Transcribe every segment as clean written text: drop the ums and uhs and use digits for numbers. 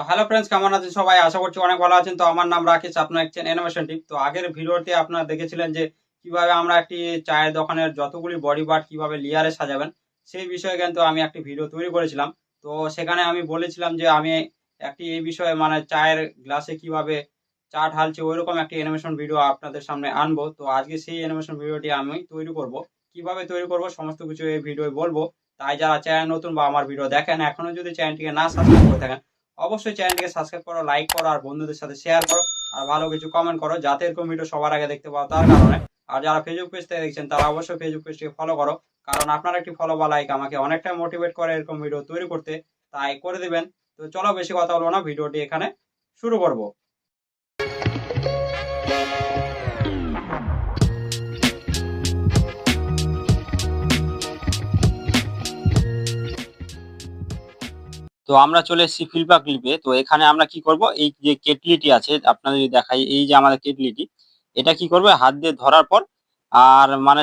Hello friends, কেমন আছেন সবাই? আশা করছি অনেক ভালো আছেন। তো আমার নাম রাকেশ, আপনারা দেখছেন অ্যানিমেশন টিপ। তো আগের ভিডিওতে আপনারা দেখেছিলেন যে কিভাবে আমরা একটি চায়ের দোকানের যতগুলি বডি পার্ট কিভাবে লেয়ারে সাজাবেন, সেই বিষয়ে কিন্তু আমি একটি ভিডিও তৈরি করেছিলাম। তো সেখানে আমি বলেছিলাম যে আমি একটি এই বিষয়ে মানে চায়ের গ্লাসে কিভাবে চা ঢালছে ওইরকম একটি অ্যানিমেশন ভিডিও আপনাদের সামনে আনবো। তো আজকে সেই অ্যানিমেশন ভিডিওটি আমি তৈরি করব। কিভাবে তৈরি করব সমস্ত কিছু এই ভিডিও বলবো। তাই যারা চ্যানেল নতুন বা আমার ভিডিও দেখেন এখনো যদি চ্যানেলটিকে না সাবস্ক্রাইব করে থাকেন, অবশ্যই চ্যানেলটিকে সাবস্ক্রাইব করো, লাইক করো, আর বন্ধুদের সাথে শেয়ার করো, আর ভালো কিছু কমেন্ট করো যাতে এরকম ভিডিও সবার আগে দেখতে পাও তার কারণে। আর যারা ফেসবুক পেজ থেকে দেখছেন তারা অবশ্যই ফেসবুক পেজটিকে ফলো করো, কারণ আপনার একটি ফলো বা লাইক আমাকে অনেকটা মোটিভেট করে এরকম ভিডিও তৈরি করতে। তাই করে দিবেন। তো চলো বেশি কথা বলবো না, ভিডিওটি এখানে শুরু করব। তো আমরা চলে এসেছি ফিল্পা ক্লিপে। তো এখানে আমরা কি করব, এই যে কেটলিটি আছে আপনাদের যদি দেখাই, এই যে আমাদের কেটলিটি, এটা কি করবে হাত দিয়ে ধরার পর আর মানে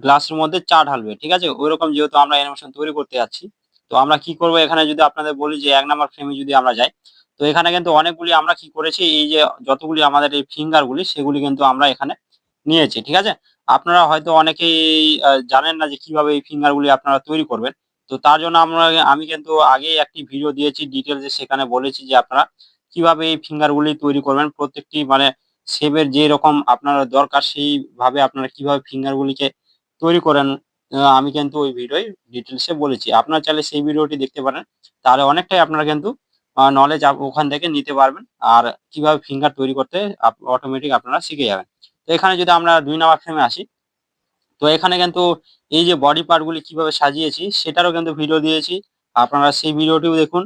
গ্লাসের মধ্যে চা ঢালবে, ঠিক আছে? ওইরকম যেহেতু আমরা অ্যানিমেশন তৈরি করতে যাচ্ছি, তো আমরা কি করব এখানে যদি আপনাদের বলি যে 1 নাম্বার ফ্রেমে যদি আমরা যাই, তো এখানে কিন্তু অনেকগুলি আমরা কি করেছি, এই যে যতগুলি আমাদের এই ফিঙ্গার গুলি সেগুলি কিন্তু আমরা এখানে নিয়েছি, ঠিক আছে? আপনারা হয়তো অনেকেই জানেন না যে কিভাবে এই ফিঙ্গার গুলি আপনারা তৈরি করবেন। তো তার জন্য আমি কিন্তু আগেই একটি ভিডিও দিয়েছি ডিটেলসে, সেখানে বলেছি যে আপনারা কিভাবে এই ফিঙ্গার গুলি তৈরি করবেন। প্রত্যেকটি মানে শেপের যে রকম আপনার দরকার সেইভাবে আপনারা কিভাবে ফিঙ্গার গুলিকে তৈরি করেন, আমি কিন্তু ওই ভিডিওয় ডিটেলসে বলেছি। আপনারা চাইলে সেই ভিডিওটি দেখতে পারেন। তাহলে অনেকটাই আপনারা কিন্তু নলেজ ওখান থেকে নিতে পারবেন। আর কিভাবে ফিঙ্গার তৈরি করতে অটোমেটিক আপনারা শিখে যাবেন। তো এখানে যদি আমরা 2 নাম্বার ফ্রেমে আসি, তো এখানে কিন্তু এই যে বডি পার্ট গুলি কিভাবে সাজিয়েছি সেটারও কিন্তু ভিডিও দিয়েছি। আপনারা সেই ভিডিওটিও দেখুন।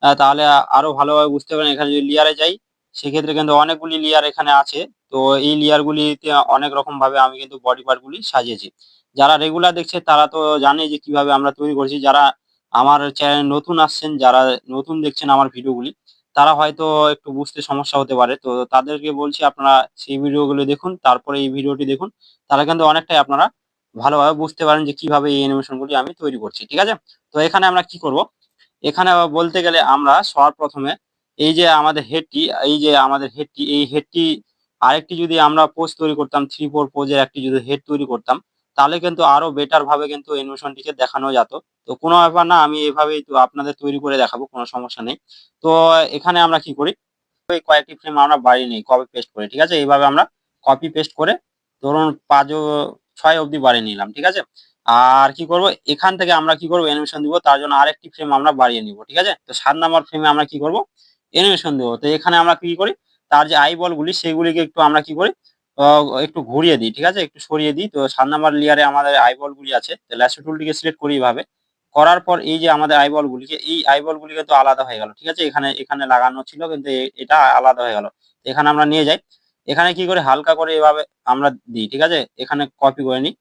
তাহলে আরো ভালোভাবে বুঝতে পারেন। এখানে যদি লেয়ারে যাই, সেক্ষেত্রে কিন্তু অনেকগুলি লেয়ার এখানে আছে। তো এই লেয়ার গুলিতে অনেক রকম ভাবে আমি কিন্তু বডি পার্ট গুলি সাজিয়েছি। যারা রেগুলার দেখছে তারা তো জানে যে কিভাবে আমরা তৈরি করেছি। যারা আমার চ্যানেল নতুন আসছেন, যারা নতুন দেখছেন আমার ভিডিওগুলি, তারা হয়তো একটু বুঝতে সমস্যা হতে পারে। তো তাদেরকে বলছি আপনারা সেই ভিডিওগুলো দেখুন, তারপরে এই ভিডিওটি দেখুন। তাহলে কিন্তু অনেকটাই আপনারা ভালোভাবে বুঝতে পারেন যে কিভাবে এই অ্যানিমেশন গুলি আমি তৈরি করছি, ঠিক আছে? তো এখানে আমরা কি করব, এখানে আবার বলতে গেলে আমরা সবার প্রথমে এই যে আমাদের হেডটি, এই হেডটি আরেকটি যদি আমরা পোজ তৈরি করতাম, 3-4 পোজের একটি যদি হেড তৈরি করতাম, তাহলে কিন্তু আরো বেটার ভাবে কিন্তু অ্যানিমেশনটিকে দেখানো যেত। তো কোনো ব্যাপার না, আমি এভাবেই তো আপনাদের তৈরি করে দেখাবো, কোনো সমস্যা নেই। তো এখানে আমরা কি করি, ওই কয়েকটি ফ্রেম আমরা বাড়িয়ে নিই কপি পেস্ট করে, ঠিক আছে? এইভাবে আমরা কপি পেস্ট করে ধরুন 5 ও 6 অব্দি বাড়িয়ে নিলাম, ঠিক আছে? আর কি করব, এখান থেকে আমরা কি করব অ্যানিমেশন দিব, তার জন্য আরেকটি ফ্রেম আমরা বাড়িয়ে নিব, ঠিক আছে? তো 7 নাম্বার ফ্রেমে আমরা কি করব, অ্যানিমেশন দেব। তো এখানে আমরা কি করি, তার যে আইবল গুলি সেগুলিকে একটু আমরা কি করি, একটু ঘুরিয়ে দিই, ঠিক আছে? একটু সরিয়ে দিই। তো 7 নাম্বার লেয়ারে আমাদের আইবল গুলি আছে। তো ল্যাসো টুলটিকে সিলেক্ট করি এইভাবে। করার পর এই যে আমাদের আইবল গুলিকে, এই আইবল গুলি কিন্তু আলাদা হয়ে গেল, ঠিক আছে? এখানে এখানে লাগানো ছিল কিন্তু এটা আলাদা হয়ে গেল। এখানে আমরা নিয়ে যাই। এখানে কি করে হালকা করে এভাবে আমরা দিই, ঠিক আছে? এখানে কপি করে নিই।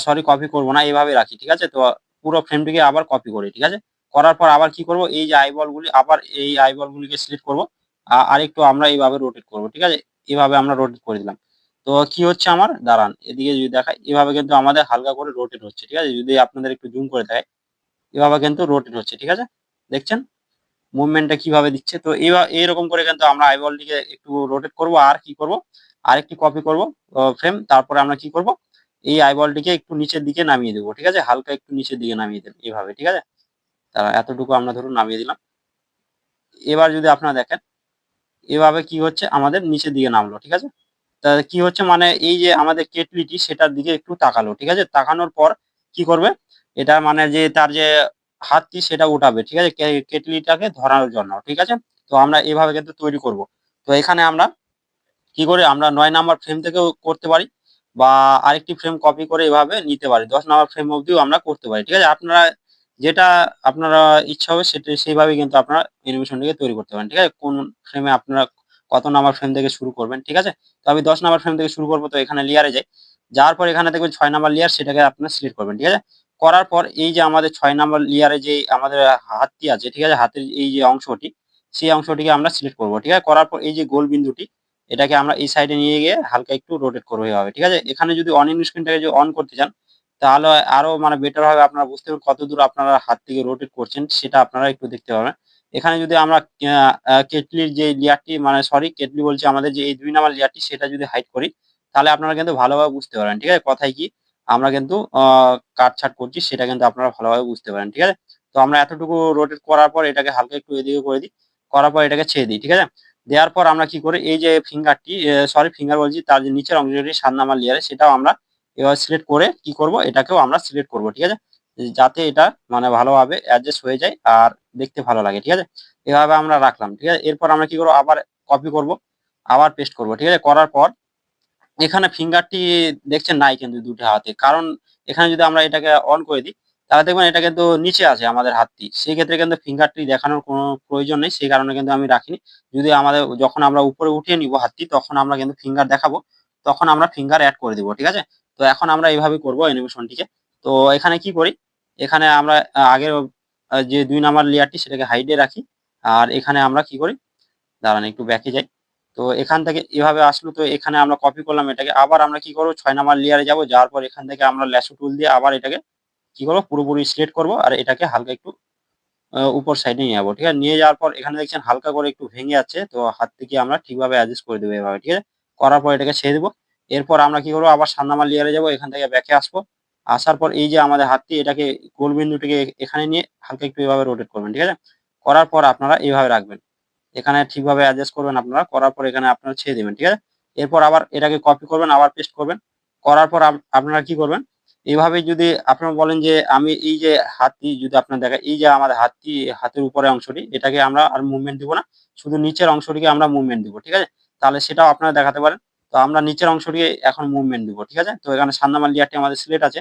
সরি, কপি করব না, এভাবে রাখি, ঠিক আছে? তো পুরো ফ্রেমটিকে আবার কপি করি, ঠিক আছে? করার পর আবার কি করব, এই যে আইবল গুলি, আবার এই আইবল গুলিকে সিলেক্ট করব। আরেকটু আমরা এইভাবে রোটেট করব, ঠিক আছে? এভাবে আমরা রোটেট করে দিলাম। তো কি হচ্ছে আমার, দাঁড়ান এদিকে যদি দেখাই, এভাবে কিন্তু আমাদের হালকা করে রোটেট হচ্ছে, ঠিক আছে? যদি আপনাদের একটু জুম করে দেখাই, এভাবে কিন্তু রোটেট হচ্ছে, ঠিক আছে? দেখছেন মুভমেন্টটা কিভাবে দিচ্ছে? তো এরকম করে কিন্তু আমরা আইবলটিকে একটু রোটেট করব। আর কি করব, আরেকটি কপি করব ফ্রেম। তারপরে আমরা কি করব, এই আইবলটিকে একটু নিচের দিকে নামিয়ে দেবো, ঠিক আছে? হালকা একটু নিচের দিকে নামিয়ে দেব এইভাবে, ঠিক আছে? এতটুকু আমরা ধরুন নামিয়ে দিলাম। এবার যদি আপনারা দেখেন, এভাবে কি হচ্ছে, আমাদের নিচের দিকে নামলো, ঠিক আছে? তা কি হচ্ছে, মানে এই যে আমাদের কেটলিটি সেটার দিকে একটু তাকালো, ঠিক আছে? তাকানোর পর কি করবে, এটা মানে যে তার যে হাতটি সেটা উঠাবে, ঠিক আছে? কেটলিটাকে ধরার জন্য, ঠিক আছে? তো আমরা এভাবে কিন্তু তৈরি করব। তো এখানে আমরা কি করে, আমরা 9 নাম্বার ফ্রেম থেকেও করতে পারি, বা আরেকটি ফ্রেম কপি করে এভাবে নিতে পারি, 10 নাম্বার ফ্রেম অবধিও আমরা করতে পারি, ঠিক আছে? আপনারা যেটা আপনারা ইচ্ছা হবে সেটা সেইভাবে কিন্তু আপনারা অ্যানিমেশনটিকে তৈরি করতে পারেন, ঠিক আছে? কোন ফ্রেমে আপনারা কত নাম্বার ফ্রেম থেকে শুরু করবেন, ঠিক আছে? তো আমি 10 নাম্বার ফ্রেম থেকে শুরু করব। তো এখানে লেয়ারে যাই, যাওয়ার পর এখানে দেখবেন 6 নাম্বার লেয়ার, সেটাকে আপনারা সিলেক্ট করবেন, ঠিক আছে? করার পর এই যে আমাদের 6 নাম্বার লেয়ারে যে আমাদের হাতটি আছে, ঠিক আছে? হাতের এই যে অংশটি, সেই অংশটিকে আমরা সিলেক্ট করব, ঠিক আছে? করার পর এই যে গোল বিন্দুটি, এটাকে আমরা এই সাইডে নিয়ে গিয়ে হালকা একটু রোটেট করবো এভাবে, ঠিক আছে? এখানে যদি অন স্ক্রিনটাকে যদি অন করতে চান, তাহলে আরো মানে বেটার ভাবে আপনারা বুঝতে পারবেন কতদূর আপনারা হাত থেকে রোটেট করছেন, সেটা আপনারা একটু দেখতে পাবেন। এখানে যদি আমরা কেটলির যে লেয়ারটি মানে সরি কেটলি বলছি আমাদের যে এই ২ নাম্বার লেয়ারটি সেটা যদি হাইড করি, তাহলে আপনারা কিন্তু ভালোভাবে বুঝতে পারবেন। ঠিক আছে? কথায় কি আমরা কিন্তু কাটছাঁট করছি সেটা কিন্তু আপনারা ভালোভাবে বুঝতে পারেন। ঠিক আছে? তো আমরা এতটুকু রোটেট করার পর এটাকে হালকা একটু এদিকে করে দিই। করার পর এটাকে ছেড়ে দিই। ঠিক আছে? দেওয়ার পর আমরা কি করি এই যে ফিঙ্গারটি সরি ফিঙ্গার বলছি তার যে নিচের অংশটি ৭ নাম্বার লেয়ারে সেটাও আমরা এভাবে সিলেক্ট করে কি করব এটাকেও আমরা সিলেক্ট করব। ঠিক আছে? যাতে এটা মানে ভালোভাবে অ্যাডজাস্ট হয়ে যায় আর দেখতে ভালো লাগে। ঠিক আছে? এভাবে আমরা রাখলাম। ঠিক আছে? এরপর আমরা কি করব আবার কপি করব, আবার পেস্ট করব। ঠিক আছে? করার পর এখানে ফিঙ্গারটি দেখছেন নাই কিন্তু ২ টা হাতে। কারণ এখানে যদি আমরা এটাকে অন করে দিই, তাহলে দেখবেন এটা কিন্তু নিচে আছে আমাদের হাতটি। সেক্ষেত্রে কিন্তু ফিঙ্গারটি দেখানোর কোনো প্রয়োজন নেই। সেই কারণে কিন্তু আমি রাখিনি। যদি আমাদের যখন আমরা উপরে উঠিয়ে নিব হাতটি, তখন আমরা কিন্তু ফিঙ্গার দেখাবো। তখন আমরা ফিঙ্গার এড করে দিব। ঠিক আছে? তো এখন আমরা এভাবেই করব অ্যানিমেশনটিকে। তো এখানে কি করি? এখানে আমরা আগের যে ২ নাম্বার লেয়ারটি সেটাকে হাইড এ রাখি। আর এখানে আমরা কি করি? দাঁড়ান একটু ব্যাকে যাই। তো এখান থেকে এভাবে আসলো তো এখানে আমরা কপি করলাম এটাকে। আবার আমরা কি করব ৬ নাম্বার লেয়ারে যাবো। যাওয়ার পর এখান থেকে আমরা ল্যাসো টুল দিয়ে আবার এটাকে কি করব পুরোপুরি সিলেক্ট করব আর এটাকে হালকা একটু উপর সাইডে নিয়ে যাবো। ঠিক আছে? নিয়ে যাওয়ার পর এখানে দেখছেন হালকা করে একটু ভেঙে যাচ্ছে। তো হাত থেকে আমরা ঠিকভাবে অ্যাডজাস্ট করে দেবো এভাবে। ঠিক আছে? করার পর এটাকে ছেড়ে দেব। এরপর আমরা কি করব আবার ৭ নাম্বার লেয়ারে যাবো। এখান থেকে ব্যাকে আসবো। আসার পর এই যে আমাদের হাতটি এটাকে গোল বিন্দুটিকে এখানে নিয়ে হালকা একটু এভাবে রোটেট করবেন। ঠিক আছে? করার পর আপনারা এভাবে রাখবেন। এখানে ঠিকভাবে অ্যাডজাস্ট করবেন আপনারা। করার পর এখানে আপনারা ছেড়ে দিবেন। ঠিক আছে? এরপর আবার এটাকে কপি করবেন, আবার পেস্ট করবেন। করার পর আপনারা কি করবেন? এভাবে যদি আপনারা বলেন যে আমি এই যে হাতটি যদি আপনার দেখায়, এই যে আমাদের হাতটি হাতের উপরের অংশটি এটাকে আমরা আর মুভমেন্ট দিব না। শুধু নিচের অংশটিকে আমরা মুভমেন্ট দিব। ঠিক আছে? তাহলে সেটাও আপনারা দেখাতে পারেন। তো আমরা নিচের অংশটিকে এখন মুভমেন্ট দিব। ঠিক আছে? তো এখানে ৭ নাম্বার লেয়ারটি আমাদের সিলেক্ট আছে।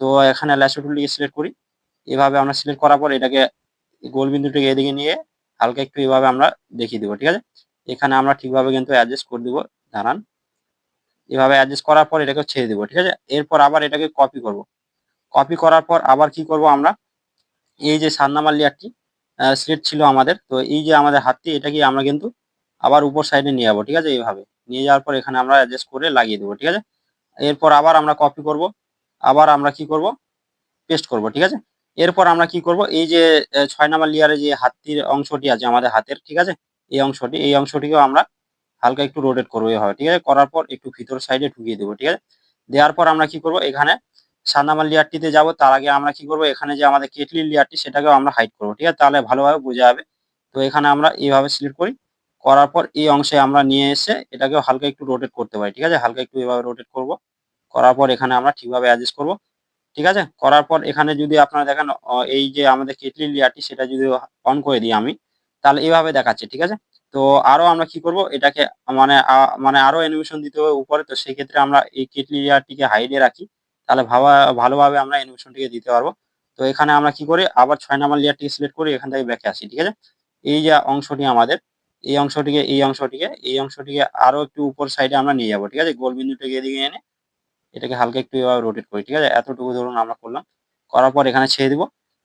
তো এখানে ল্যাসো টুলটিকে সিলেক্ট করি। এভাবে আমরা সিলেক্ট করার পর এটাকে গোল বিন্দুটিকে এদিকে নিয়ে হালকা একটু এভাবে আমরা দেখিয়ে দিব। ঠিক আছে? এখানে আমরা ঠিকভাবে কিন্তু অ্যাডজাস্ট করে দিব। দাঁড়ান। এভাবে অ্যাডজাস্ট করার পর এটাকে ছেড়ে দিব। ঠিক আছে? এরপর আবার এটাকে কপি করব। কপি করার পর আবার কি করব আমরা এই যে ৭ নাম্বার লেয়ারটি সিলেক্ট ছিল আমাদের। তো এই যে আমাদের হাতটি এটাকে আমরা কিন্তু আবার উপর সাইডে নিয়ে যাবো। ঠিক আছে? এইভাবে। নিয়ে যাওয়ার পর এখানে আমরা অ্যাডজাস্ট করে লাগিয়ে দেব। ঠিক আছে? এরপর আবার আমরা কপি করব। আবার আমরা কি করব পেস্ট করব। ঠিক আছে? এরপর আমরা কি করব এই যে ৬ নাম্বার লেয়ারে যে হাতটির অংশটি আছে আমাদের হাতের, ঠিক আছে? এই অংশটিকেও আমরা হালকা একটু রোটেট করব এভাবে। ঠিক আছে? করার পর একটু ভিতর সাইডে ঢুকিয়ে দেব। ঠিক আছে? দেওয়ার পর আমরা কি করব এখানে ৭ নাম্বার লেয়ারটিতে যাব। তার আগে আমরা কি করব এখানে যে আমাদের কেটলির লেয়ারটি সেটাকেও আমরা হাইড করব। ঠিক আছে? তাহলে ভালোভাবে বোঝা যাবে। তো এখানে আমরা এভাবে সিলেক্ট করি। করার পর এই অংশে আমরা নিয়ে এসে এটাকেও হালকা একটু রোটেট করতে পারি। ঠিক আছে? হালকা একটু এভাবে রোটেট করব। করার পর এখানে আমরা ঠিকভাবে অ্যাডজাস্ট করব। ঠিক আছে? করার পর এখানে যদি আপনারা দেখেন এই যে আমাদের কেটলি লেয়ারটি সেটা যদি অন করে দিই আমি, তাহলে এভাবে দেখাচ্ছে। ঠিক আছে? তো আরো আমরা কি করব এটাকে মানে মানে আরো অ্যানিমেশন দিতে হবে উপরে। তো সেক্ষেত্রে আমরা এই কেটলি লেয়ারটিকে হাইড এ রাখি। তাহলে ভালোভাবে আমরা অ্যানিমেশনটিকে দিতে পারবো। তো এখানে আমরা কি করি আবার ৬ নাম্বার লেয়ারটিকে সিলেক্ট করি এখান থেকে ব্যাকে আসি। ঠিক আছে? এই যে অংশটি আমাদের এই অংশটিকে আরো একটু উপর সাইডে আমরা নিয়ে যাবো। ঠিক আছে? গোল বিন্দুটাকে এদিকে এনে এটাকে হালকা একটু এভাবে রোটেট করি। ঠিক আছে? এতটুকু ধরুন আমরা করলাম। করার পর এখানে ছেড়ে দিব।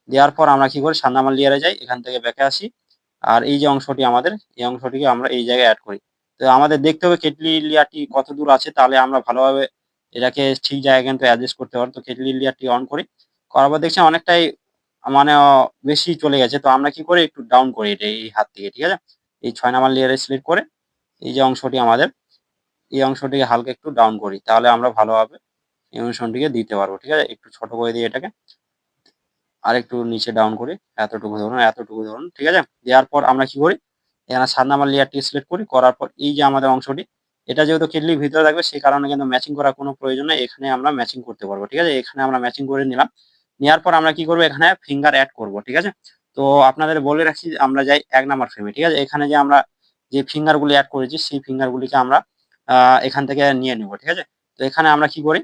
দেওয়ার পর আমরা কি করি ৭ নাম্বার লেয়ারে যাই। এখান থেকে ব্যাকে আসি। আর এই যে অংশটি আমাদের, এই অংশটিকে আমরা এই জায়গায় এড করি। তো আমাদের দেখতে হবে কেটলি লেয়ারটি কতদূর আছে তাহলে আমরা ভালোভাবে এটাকে ঠিক জায়গায় কিন্তু অ্যাডজাস্ট করতে পারবো। তো কেটলি লেয়ারটি অন করি। করার পর দেখছি অনেকটাই মানে বেশি চলে গেছে। তো আমরা কি করি একটু ডাউন করি এটা এই হাত থেকে। ঠিক আছে? এই ৬ নাম্বার লেয়ারে সিলেক্ট করে এই যে অংশটি আমাদের, এই অংশটিকে হালকা একটু ডাউন করি। তাহলে আমরা ভালোভাবে অ্যানিমেশনটিকে দিতে পারবো। ঠিক আছে? একটু ছোট করে দিই এটাকে। আরেকটু নিচে ডাউন করি। এতটুকু ধরুন। ঠিক আছে? দেওয়ার পর আমরা কি করি? এখানে ৭ নাম্বার লেয়ারটি সিলেক্ট করি। করার পর এই যে আমাদের অংশটি, এটা যেহেতু কেটলির ভিতরে থাকবে সেই কারণে কিন্তু ম্যাচিং করার কোনো প্রয়োজন নেই। এখানে আমরা ম্যাচিং করতে পারবো। ঠিক আছে? এখানে আমরা ম্যাচিং করে নিলাম। নেওয়ার পর আমরা কি করব এখানে ফিঙ্গার এড করব। ঠিক আছে? তো আপনাদের বলে রাখছি আমরা যাই ১ নাম্বার ফ্রেমে। ঠিক আছে? এখানে যে আমরা যে ফিঙ্গার গুলি এড করেছি সেই ফিঙ্গার গুলিকে আমরা এখান থেকে নিয়ে নেব। ঠিক আছে? তো এখানে আমরা কি করি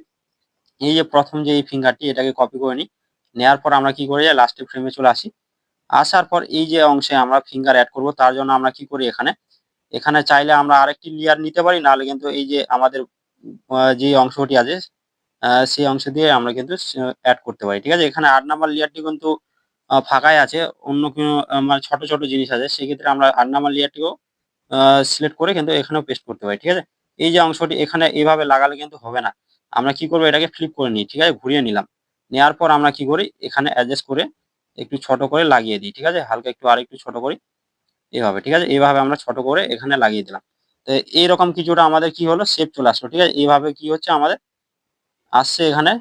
এই যে ১ম যে এই ফিঙ্গারটি এটাকে কপি করে নিই। নেয়ার পর আমরা কি করি লাস্টের ফ্রেমে চলে আসি। আসার পর এই যে অংশে আমরা ফিঙ্গার এড করব তার জন্য আমরা কি করি এখানে চাইলে আমরা আরেকটি লেয়ার নিতে পারি নাহলে কিন্তু এই যে আমাদের যে অংশটি আছে সেই অংশ দিয়ে আমরা কিন্তু এড করতে পারি। ঠিক আছে? এখানে ৮ নাম্বার লেয়ারটি কিন্তু ফাঁকাই আছে। অন্য কোনো মানে ছোট জিনিস আছে। সেক্ষেত্রে আমরা ৮ নাম্বার লেয়ারটিও আ সিলেক্ট করে কিন্তু এখানেও পেস্ট করতে পারি। ঠিক আছে? এই যে অংশটি এখানে এভাবে লাগালে কিন্তু হবে না। আমরা কি করব এটাকে ফ্লিপ করে নিই। ঠিক আছে? ঘুরিয়ে নিলাম। নেয়ার পর আমরা কি করি এখানে অ্যাডজাস্ট করে একটু ছোট করে লাগিয়ে দিই। ঠিক আছে? হালকা একটু আরেকটু ছোট করি। এইভাবে, ঠিক আছে? এইভাবে আমরা ছোট করে এখানে লাগিয়ে দিলাম। তো এইরকম কিছুটা আমাদের কি হলো শেপ চলে আসলো, ঠিক আছে? এইভাবে কি হচ্ছে আমাদের আসছে এখানে,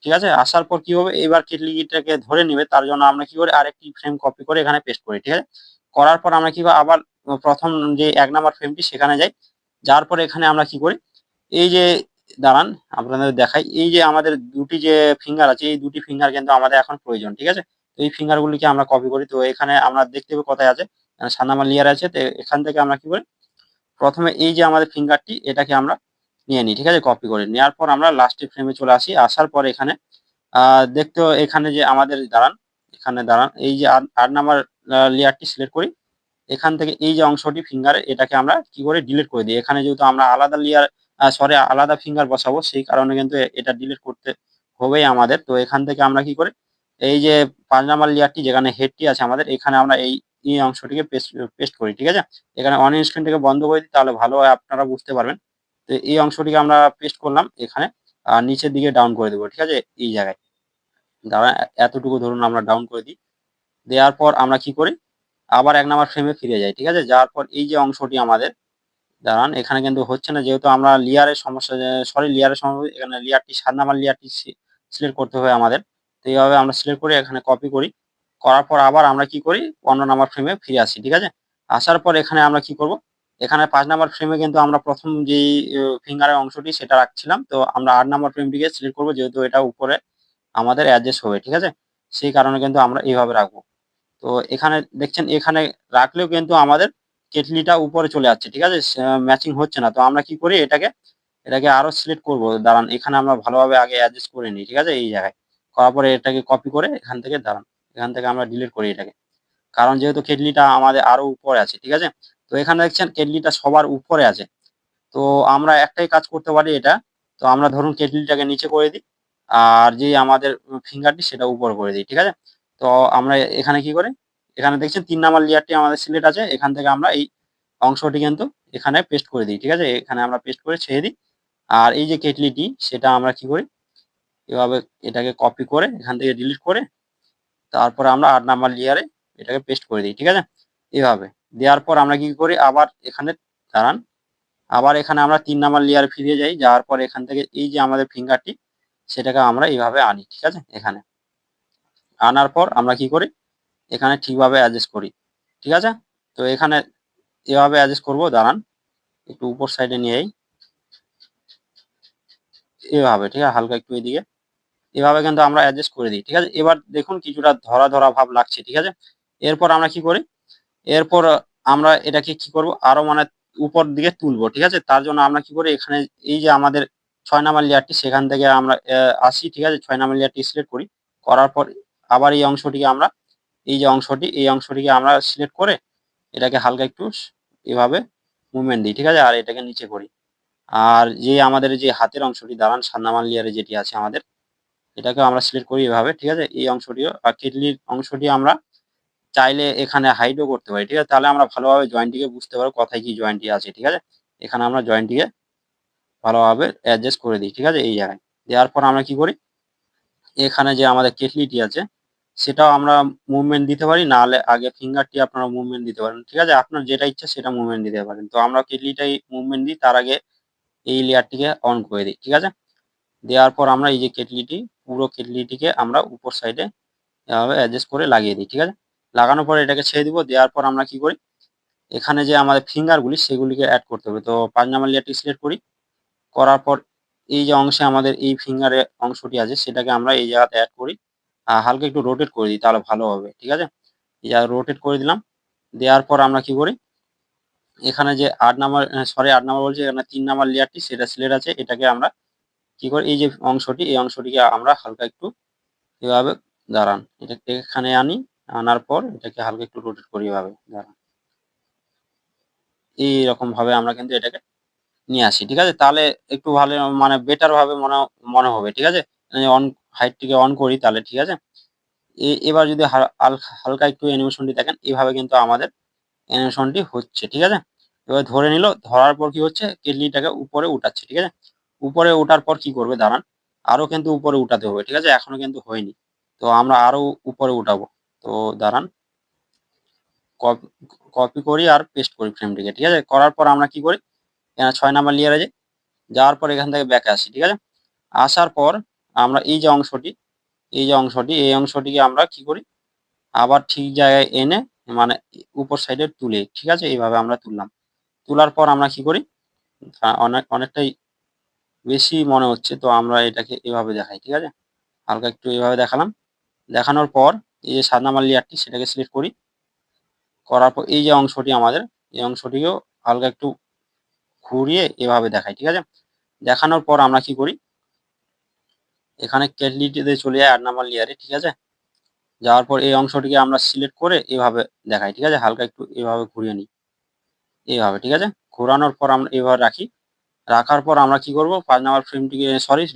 ঠিক আছে? আসার পর কি হবে এবার কেটলিটাকে ধরে নিবে তার জন্য আমরা কি করি আরেকটি ফ্রেম কপি করে এখানে পেস্ট করি, ঠিক আছে? করার পর আমরা কি করি আবার ১ম যে ১ নাম্বার ফ্রেমটি সেখানে যাই। যাওয়ার পরে এখানে আমরা কি করি এই যে দাঁড়ান আপনাদের দেখাই। এই যে আমাদের ২ টি যে ফিঙ্গার আছে এই ২ টি ফিঙ্গার কিন্তু আমাদের এখন প্রয়োজন, ঠিক আছে? তো এই ফিঙ্গার গুলিকে আমরা কপি করি। তো এখানে আমরা দেখতে পাবো কোথায় আছে? ৭ নাম্বার লেয়ার আছে। তো এখান থেকে আমরা কি করি ১ম এ এই যে আমাদের ফিঙ্গারটি এটাকে আমরা নিয়ে নিই, ঠিক আছে? কপি করে। নেওয়ার পর আমরা লাস্টের ফ্রেমে চলে আসি। আসার পর এখানে আ দেখতেও এখানে যে আমাদের দাঁড়ান, এখানে দাঁড়ান এই যে ৮ নাম্বার লেয়ারটি সিলেক্ট করি। এখান থেকে এই যে অংশটি ফিঙ্গারের এটাকে আমরা কি করি ডিলিট করে দিই। এখানে যেহেতু আমরা আলাদা লেয়ার সরি আলাদা ফিঙ্গার বসাবো সেই কারণে কিন্তু এটা ডিলিট করতে হবেই আমাদের। তো এখান থেকে আমরা কি করি এই যে ৫ নাম্বার লেয়ারটি যেখানে হেডটি আছে আমাদের এখানে আমরা এই অংশটিকে পেস্ট করি, ঠিক আছে? এখানে অন স্ক্রিনটাকে বন্ধ করে দিই তাহলে ভালো হয় আপনারা বুঝতে পারবেন। তো এই অংশটিকে আমরা পেস্ট করলাম এখানে আর নিচের দিকে ডাউন করে দেব, ঠিক আছে? এই জায়গায়। দাঁড়ান এতটুকু ধরুন আমরা ডাউন করে দিই। দেওয়ার পর আমরা কি করি আবার ১ নাম্বার ফ্রেমে ফিরে যাই, ঠিক আছে? যাওয়ার পর এই যে অংশটি আমাদের দাঁড়ান এখানে কিন্তু হচ্ছে না যেহেতু আমরা লেয়ারের সমস্যা সরি লেয়ারের সমস্যা এখানে লেয়ারটি ৭ নাম্বার লেয়ারটি সিলেক্ট করতে হবে আমাদের। তো এইভাবে আমরা সিলেক্ট করে এখানে কপি করি। করার পর আবার আমরা কি করি ১৫ নাম্বার ফ্রেমে ফিরে আসি, ঠিক আছে? আসার পর এখানে আমরা কি করব এখানে ৫ নাম্বার ফ্রেমে কিন্তু আমরা ১ম যেই ফিঙ্গারের অংশটি সেটা রাখছিলাম। তো আমরা ৮ নাম্বার ফ্রেমটিকে সিলেক্ট করব যেহেতু এটা উপরে আমাদের অ্যাডজাস্ট হবে, ঠিক আছে? সেই কারণে কিন্তু আমরা এইভাবে রাখবো। তো এখানে দেখছেন এখানে রাখলেও কিন্তু আমাদের কেটলিটা উপরে চলে যাচ্ছে, ঠিক আছে? ম্যাচিং হচ্ছে না। তো আমরা কি করি এটাকে আরো সিলেক্ট করব। দাঁড়ান এখানে আমরা ভালোভাবে আগে অ্যাডজাস্ট করে নিই, ঠিক আছে? এই জায়গায়। করার পরে এটাকে কপি করে এখান থেকে দাঁড়ান। এখান থেকে আমরা ডিলিট করি এটাকে। কারণ যেহেতু কেটলিটা আমাদের আরো উপরে আছে, ঠিক আছে? তো এখানে দেখছেন কেটলিটা সবার উপরে আছে। তো আমরা একটাই কাজ করতে পারি এটা। তো আমরা ধরুন কেটলিটাকে নিচে করে দিই। আর যে আমাদের ফিঙ্গারটি সেটা উপরে করে দিই। ঠিক আছে? তো আমরা এখানে কি করি? এখানে দেখছেন ৩ নাম্বার লেয়ারটি আমাদের সিলেক্ট আছে। এখান থেকে আমরা এই অংশটি কিন্তু এখানে পেস্ট করে দিই। ঠিক আছে? এখানে আমরা পেস্ট করে ছেড়ে দিই। আর এই যে কেটলিটি সেটা আমরা কি করি? এভাবে এটাকে কপি করে এখান থেকে ডিলিট করে তারপরে আমরা ৮ নাম্বার লেয়ারে এটাকে পেস্ট করে দিই। ঠিক আছে? এভাবে। দেওয়ার পর আমরা কি করি? আবার এখানে দাঁড়ান। আবার এখানে আমরা ৩ নাম্বার লেয়ারে ফিরে যাই। যাওয়ার পর এখান থেকে এই যে আমাদের ফিঙ্গারটি সেটাকে আমরা এভাবে আনি। ঠিক আছে? এখানে। আনার পর আমরা কি করি? এখানে ঠিকভাবে অ্যাডজাস্ট করি। ঠিক আছে? তো এখানে এভাবে অ্যাডজাস্ট করব দাঁড়ান। একটু উপর সাইডে নিয়ে যাই। এভাবে, ঠিক আছে? হালকা একটু এদিকে। এভাবে কিন্তু আমরা অ্যাডজাস্ট করে দিই। ঠিক আছে? এবার দেখুন কিছুটা ধরা, ধরা ভাব লাগছে। ঠিক আছে? এরপর আমরা কি করি? এরপর আমরা এটাকে কি করব? আরো মানে উপর দিকে তুলবো। ঠিক আছে? তার জন্য আমরা কি করি? এখানে এই যে আমাদের ৬ নাম্বার লেয়ারটি সেখান থেকে আমরা আসি। ঠিক আছে? ৬ নাম্বার লেয়ারটি সিলেক্ট করি। করার পর আবার এই অংশটিকে আমরা এই যে অংশটি, এই অংশটিকে আমরা সিলেক্ট করে এটাকে হালকা একটু এভাবে মুভমেন্ট দিই। ঠিক আছে? আর এটাকে নিচে করি। আর যে আমাদের যে হাতের অংশটি দাঁড়ান ৭ নাম্বার লেয়ারে যেটি আছে আমাদের, এটাকেও আমরা সিলেক্ট করি এভাবে। ঠিক আছে? এই অংশটিও আর কেটলির অংশটি আমরা চাইলে এখানে হাইডও করতে পারি। ঠিক আছে? তাহলে আমরা ভালোভাবে জয়েন্টটিকে বুঝতে পারবো কোথায় কি জয়েন্টটি আছে। ঠিক আছে? এখানে আমরা জয়েন্টটিকে ভালোভাবে অ্যাডজাস্ট করে দিই। ঠিক আছে? এই জায়গায়। দেওয়ার পর আমরা কি করি? এখানে যে আমাদের কেটলিটি আছে সেটাও আমরা মুভমেন্ট দিতে পারি। নাহলে আগে ফিঙ্গারটি আপনারা মুভমেন্ট দিতে পারেন। ঠিক আছে? আপনার যেটা ইচ্ছা সেটা মুভমেন্ট দিতে পারেন। তো আমরা কেটলিটাই মুভমেন্ট দিই তার আগে এই লেয়ারটিকে অন করে দিই। ঠিক আছে? দেওয়ার পর আমরা এই যে কেটলিটি পুরো কেটলিটিকে আমরা উপর সাইডে এভাবে অ্যাডজাস্ট করে লাগিয়ে দিই। ঠিক আছে? লাগানোর পরে এটাকে ছেড়ে দিব। দেওয়ার পর আমরা কি করি? এখানে যে আমাদের ফিঙ্গার গুলি সেগুলিকে এড করতে হবে। তো ৫ নাম্বার লেয়ারটি সিলেক্ট করি। করার পর এই যে অংশে আমাদের এই ফিঙ্গারের অংশটি আছে সেটাকে আমরা এই জায়গাতে এড করি। হালকা একটু রোটেট করে দিই তাহলে ভালো হবে। ঠিক আছে? এই জায়গায় রোটেট করে দিলাম। দেওয়ার পর আমরা কি করি? এখানে যে ৮ নাম্বার সরি ৮ নাম্বার বলছি এখানে ৩ নাম্বার লেয়ারটি সেটা সিলেক্ট আছে। এটাকে আমরা কি করি? এই যে অংশটি এই অংশটিকে আমরা হালকা একটু এভাবে দাঁড়ান। এটাকে এখানে আনি। আনার পর এটাকে হালকা একটু রোটেট করি এভাবে দাঁড়ান। এইরকম ভাবে আমরা কিন্তু এটাকে নিয়ে আসি। ঠিক আছে? তাহলে একটু ভালো মানে বেটার ভাবে মনে মনে হবে। ঠিক আছে? অন হাইটটিকে অন করি তাহলে ঠিক আছে? এবার যদি হালকা একটু অ্যানিমেশনটি দেখেন এভাবে কিন্তু আমাদের অ্যানিমেশনটি হচ্ছে। ঠিক আছে? এবার ধরে নিল। ধরার পর কি হচ্ছে? কেটলিটাকে উপরে উঠাচ্ছে। ঠিক আছে? উপরে ওঠার পর কি করবে দাঁড়ান। আরো কিন্তু উপরে উঠাতে হবে। ঠিক আছে? এখনো কিন্তু হয়নি। তো আমরা আরো উপরে উঠাবো। তো দাঁড়ান। কপি করি আর পেস্ট করি ফ্রেমটিকে, ঠিক আছে। করার পর আমরা কি করি, 6 নাম্বার লেয়ারে যাই, যাওয়ার পর এখান থেকে ব্যাকে আসি, ঠিক আছে। আসার পর আমরা এই অংশটিকে আমরা কি করি, আবার ঠিক জায়গায় এনে মানে উপর সাইডে তুলি, ঠিক আছে। এইভাবে আমরা তুললাম, তোলার পর আমরা কি করি, অনেকটাই বেশি মনে হচ্ছে, তো আমরা এটাকে এভাবে দেখাই, ঠিক আছে। হালকা একটু এভাবে দেখালাম, দেখানোর পর এই যে 7 নাম্বার লেয়ারটি সেটাকে সিলেক্ট করি, করার পর এই যে অংশটি আমাদের, এই অংশটিকেও হালকা একটু ঘুরিয়ে এভাবে দেখাই, ঠিক আছে। দেখানোর পর আমরা কি করি, এখানে ক্যাটালিটিতে চলে যায় 8 নাম্বার লেয়ারে, ঠিক আছে। যাওয়ার পর এই অংশটিকে আমরা সিলেক্ট করে এভাবে দেখাই, ঠিক আছে। হালকা একটু এভাবে ঘুরিয়ে নিই, এইভাবে, ঠিক আছে। ঘোরানোর পর আমরা এভাবে রাখি, রাখার পর আমরা কি করব, 5 নাম্বার ফ্রেমটিকে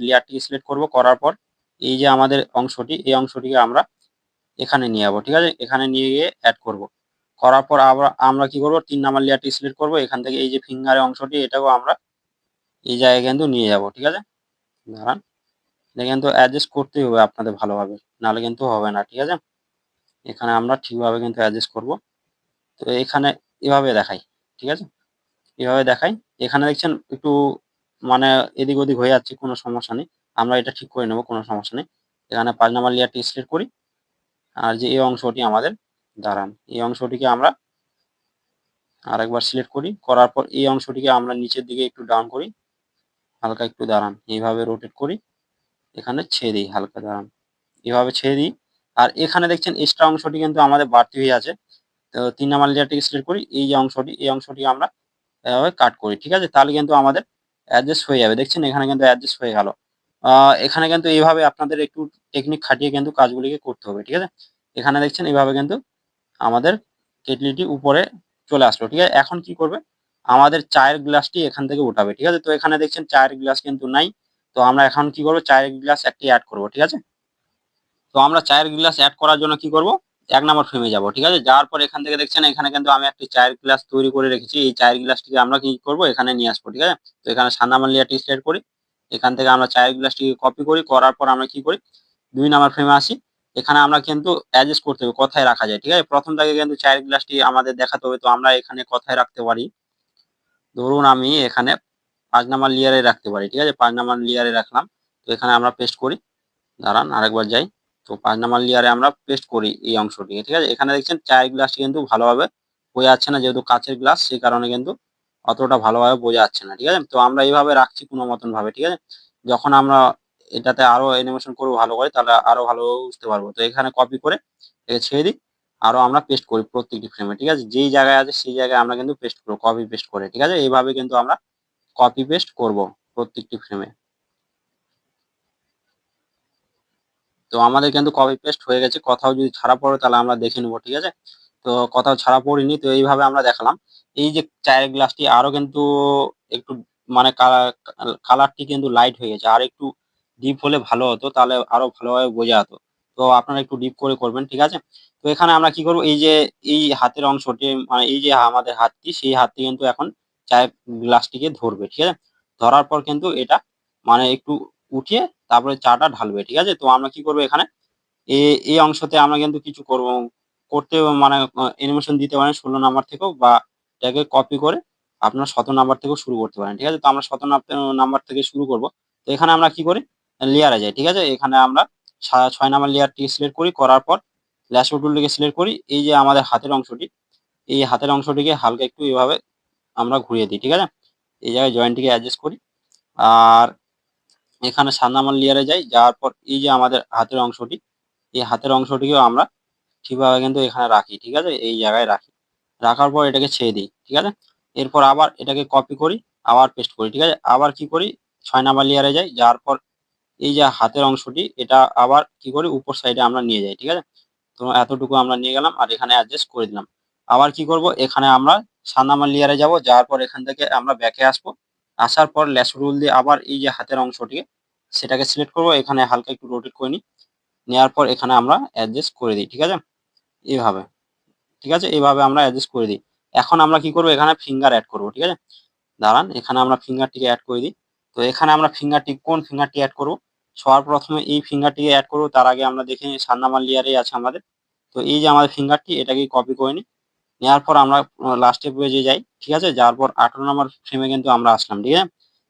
লেয়ারটিকে সিলেক্ট করব, করার পর এই যে আমাদের অংশটি, এই অংশটিকে আমরা এখানে নিয়ে যাবো, ঠিক আছে। এখানে নিয়ে গিয়ে অ্যাড করব, করার পর আবার আমরা কি করব, 3 নাম্বার লেয়ারটি সিলেক্ট করব, এখান থেকে এই যে ফিঙ্গারের অংশটি এটাকেও আমরা এই জায়গায় কিন্তু নিয়ে যাব, ঠিক আছে। দাঁড়ান, এটা কিন্তু অ্যাডজাস্ট করতেই হবে আপনাদের ভালোভাবে, নাহলে কিন্তু হবে না, ঠিক আছে। এখানে আমরা ঠিকভাবে কিন্তু অ্যাডজাস্ট করব। তো এখানে এভাবে দেখাই, ঠিক আছে, এভাবে দেখাই। এখানে দেখছেন একটু মানে এদিক ওদিক হয়ে যাচ্ছে, কোনো সমস্যা নেই, আমরা এটা ঠিক করে নেব, কোনো সমস্যা নেই। এখানে 5 নাম্বার লেয়ারটি সিলেক্ট করি, আর যে এই অংশটি আমাদের, দাঁড়ান, এই অংশটিকে আমরা আরেকবার সিলেক্ট করি, করার পর এই অংশটিকে আমরা নিচের দিকে একটু ডাউন করি, হালকা একটু, দাঁড়ান, এইভাবে রোটেট করি, এখানে ছেড়ে দিই, হালকা, দাঁড়ান, এভাবে ছেড়ে দিই। আর এখানে দেখছেন এক্সট্রা অংশটি কিন্তু আমাদের বাড়তি হয়ে আছে, তো 3 নাম্বার লেয়ারটিকে সিলেক্ট করি, এই যে অংশটি, এই অংশটি আমরা এভাবে কাট করি, ঠিক আছে। তাহলে কিন্তু আমাদের অ্যাডজাস্ট হয়ে যাবে, দেখছেন এখানে কিন্তু অ্যাডজাস্ট হয়ে গেল। এখানে কিন্তু এইভাবে আপনাদের একটু টেকনিক খাটিয়ে কিন্তু কাজগুলিকে করতে হবে, ঠিক আছে। এখানে দেখছেন এইভাবে কিন্তু আমাদের কেটলিটি উপরে চলে আসলো, ঠিক আছে। এখন কি করবে, আমাদের চায়ের গ্লাসটি এখান থেকে উঠাবে, ঠিক আছে। তো এখানে দেখছেন চায়ের গ্লাস কিন্তু নাই, তো আমরা এখন কি করবো, চায়ের গ্লাস একটি অ্যাড করব, ঠিক আছে। তো আমরা চায়ের গ্লাস অ্যাড করার জন্য কি করব, 1 নাম্বার ফ্রেমে যাব, ঠিক আছে। যাওয়ার পর এখান থেকে দেখছেন এখানে কিন্তু আমি একটি চায়ের গ্লাস তৈরি করে রেখেছি, এই চায়ের গ্লাসটিকে আমরা কি করব, এখানে নিয়ে আসবো, ঠিক আছে। তো এখানে 7 নাম্বার লেয়ারটি সিলেক্ট করি, এখান থেকে আমরা চায়ের গ্লাসটিকে কপি করি, করার পর আমরা কি করি, 2 নাম্বার ফ্রেমে আসি। এখানে আমরা কিন্তু অ্যাডজাস্ট করতে হবে, কোথায় রাখা যায়, ঠিক আছে। প্রথম থেকে কিন্তু চায়ের গ্লাসটি আমাদের দেখাতে হবে, তো আমরা এখানে কোথায় রাখতে পারি, ধরুন আমি এখানে 5 নাম্বার লেয়ারে রাখতে পারি, ঠিক আছে। 5 নাম্বার লেয়ারে রাখলাম, তো এখানে আমরা পেস্ট করি, দাঁড়ান আরেকবার যাই। তো 5 নাম্বার লেয়ারে আমরা পেস্ট করি এই অংশটিকে, ঠিক আছে। এখানে দেখছেন চায়ের গ্লাসটি কিন্তু ভালোভাবে বোঝা যাচ্ছে না, যেহেতু কাঁচের গ্লাস, সেই কারণে কিন্তু অতটা ভালোভাবে বোঝা যাচ্ছে না, ঠিক আছে। তো আমরা এইভাবে রাখছি কোনো মতন ভাবে, ঠিক আছে। যখন আমরা এটাতে আরো অ্যানিমেশন করবো ভালো করে, তাহলে আরো ভালো বুঝতে পারবো। তো এখানে কপি করে একে ছেড়ে দিই, আরো আমরা পেস্ট করি প্রত্যেকটি ফ্রেমে, ঠিক আছে। যেই জায়গায় আছে সেই জায়গায় আমরা কিন্তু পেস্ট করবো, কপি পেস্ট করে, ঠিক আছে। এইভাবে কিন্তু আমরা কপি পেস্ট করব প্রত্যেকটি ফ্রেমে। তো আমাদের কিন্তু কপি পেস্ট হয়ে গেছে, কোথাও যদি ছাড়া পড়ে তাহলে আমরা দেখে নেবো, ঠিক আছে। তো কোথাও ছাড়া পড়েনি, তো এইভাবে আমরা দেখালাম। এই যে চায়ের গ্লাসটি আরো কিন্তু একটু মানে কালারটি কিন্তু লাইট হয়ে গেছে, আর একটু ডিপ হলে ভালো হতো, তাহলে আরো ভালোভাবে বোঝা যেত। তো আপনারা একটু ডিপ করে করবেন, ঠিক আছে। তো এখানে আমরা কি করবো, এই যে এই হাতের অংশটি, মানে এই যে আমাদের হাতটি, সেই হাতটি কিন্তু এখন চায়ের গ্লাসটিকে ধরবে, ঠিক আছে। ধরার পর কিন্তু এটা মানে একটু উঠিয়ে তারপরে চাটা ঢালবে, ঠিক আছে। তো আমরা কি করবো, এখানে এই অংশতে আমরা কিন্তু কিছু করতে মানে অ্যানিমেশন দিতে পারেন 16 নাম্বার থেকেও, বা এটাকে কপি করে আপনার 17 নাম্বার থেকেও শুরু করতে পারেন, ঠিক আছে। তো আমরা 17 নাম্বার থেকে শুরু করব। তো এখানে আমরা কি করি, লেয়ারে যাই, ঠিক আছে। এখানে আমরা 6 নাম্বার লেয়ারটি সিলেক্ট করি, করার পর ল্যাসো টুলটিকে সিলেক্ট করি, এই যে আমাদের হাতের অংশটি, এই হাতের অংশটিকে হালকা একটু এভাবে আমরা ঘুরিয়ে দিই, ঠিক আছে। এই জায়গায় জয়েন্টটিকে অ্যাডজাস্ট করি, আর এখানে 7 নাম্বার লেয়ারে যাই, যাওয়ার পর এই যে আমাদের হাতের অংশটি, এই হাতের অংশটিকেও আমরা ঠিকভাবে কিন্তু এখানে রাখি, ঠিক আছে, এই জায়গায় রাখি। রাখার পর এটাকে ছেড়ে দিই, ঠিক আছে। এরপর আবার এটাকে কপি করি, আবার পেস্ট করি, ঠিক আছে। আবার কি করি, 6 নাম্বার লেয়ারে যাই, যাওয়ার পর এই যে হাতের অংশটি, এটা আবার কি করি, উপর সাইডে আমরা নিয়ে যাই, ঠিক আছে। তো এতটুকু আমরা নিয়ে গেলাম, আর এখানে অ্যাডজাস্ট করে দিলাম। আবার কি করব, এখানে আমরা 7 নাম্বার লেয়ারে যাব, যাওয়ার পর এখান থেকে আমরা ব্যাকে আসবো, আসার পর ল্যাসো রুল দিয়ে আবার এই যে হাতের অংশটিকে সেটাকে সিলেক্ট করব, এখানে হালকা একটু রোটেট করে নিই, নেওয়ার পর এখানে আমরা অ্যাডজাস্ট করে দিই, ঠিক আছে, এইভাবে, ঠিক আছে। এইভাবে আমরা অ্যাডজাস্ট করে দিই। এখন আমরা কি করব, এখানে ফিঙ্গার অ্যাড করব, ঠিক আছে। দাঁড়ান, এখানে আমরা ফিঙ্গারটিকে অ্যাড করে দিই। তো এখানে আমরা কোন ফিঙ্গারটি অ্যাড করব, সবার প্রথমে এই ফিঙ্গারটিকে অ্যাড করব, তার আগে আমরা দেখে নিই 7 নাম্বার লেয়ারে আছে আমাদের। তো এই যে আমাদের ফিঙ্গারটি, এটাকে কপি করে নিই, নেওয়ার পর আমরা লাস্টের পেজে যাই, ঠিক আছে? যাওয়ার পর 18 নম্বর ফ্রেমে কিন্তু আমরা আসলাম, ঠিক আছে?